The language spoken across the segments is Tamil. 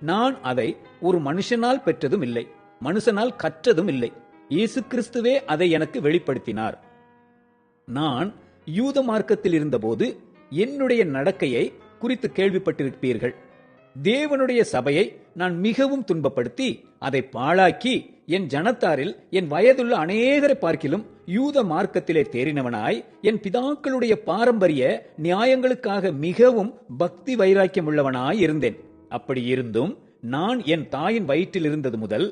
நான் அதை ஒரு மனுஷனால் பெற்றதும் இல்லை, மனுஷனால் கற்றதும் இல்லை. இயேசு கிறிஸ்துவே அதை எனக்கு வெளிப்படுத்தினார். நான் யூத மார்க்கத்தில் இருந்தபோது என்னுடைய நடக்கையை குறித்து கேள்விப்பட்டிருப்பீர்கள். தேவனுடைய சபையை நான் மிகவும் துன்பப்படுத்தி அதை பாழாக்கி என் ஜனத்தாரில் என் வயதுள்ள அநேகரை பார்க்கிலும் யூத மார்க்கத்திலே தேறினவனாய் என் பிதாக்களுடைய பாரம்பரிய நியாயங்களுக்காக மிகவும் பக்தி வைராக்கியம் உள்ளவனாய் இருந்தேன். அப்படி இருந்தும் நான் என் தாயின் வயிற்றில் இருந்தது முதல்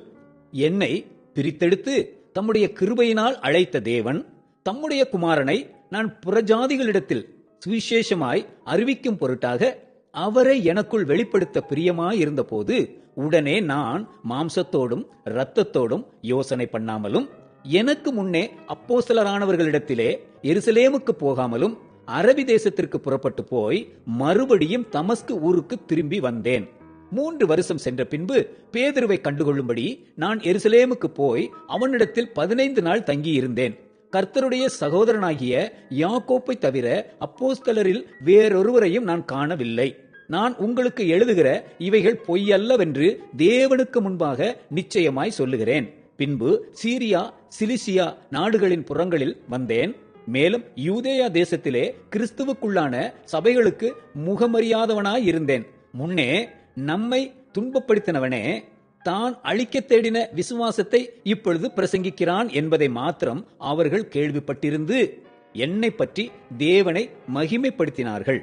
என்னை பிரித்தெடுத்து தம்முடைய கிருபையினால் அழைத்த தேவன் தம்முடைய குமாரனை நான் புறஜாதிகளிடத்தில் சுவிசேஷமாய் அறிவிக்கும் பொருட்டாக அவரை எனக்குள் வெளிப்படுத்த பிரியமாயிருந்த போது உடனே நான் மாம்சத்தோடும் இரத்தத்தோடும் யோசனை பண்ணாமலும் எனக்கு முன்னே அப்போஸ்தலரானவர்களிடத்திலே எருசலேமுக்கு போகாமலும் அரபி தேசத்திற்கு புறப்பட்டு போய் மறுபடியும் தமஸ்கு ஊருக்கு திரும்பி வந்தேன். 3 வருஷம் சென்ற பின்பு பேதுருவை கண்டுகொள்ளும்படி நான் எருசலேமுக்கு போய் அவனிடத்தில் 15 நாள் தங்கியிருந்தேன். கர்த்தருடைய சகோதரனாகிய யாக்கோப்பை தவிர அப்போஸ்தலரில் வேறொருவரையும் நான் காணவில்லை. நான் உங்களுக்கு எழுதுகிற இவைகள் பொய்யல்லவென்று தேவனுக்கு முன்பாக நிச்சயமாய் சொல்லுகிறேன். பின்பு சீரியா சிலிசியா நாடுகளின் புறங்களில் வந்தேன். மேலும் யூதேயா தேசத்திலே கிறிஸ்துவுக்குள்ளான சபைகளுக்கு முகமறியாதவனாய் இருந்தேன். முன்னே நம்மை துன்பப்படுத்தினவனே தான் அழிக்க தேடின விசுவாசத்தை இப்பொழுது பிரசங்கிக்கிறான் என்பதை மாத்திரம் அவர்கள் கேள்விப்பட்டிருந்து என்னை பற்றி தேவனை மகிமைப்படுத்தினார்கள்.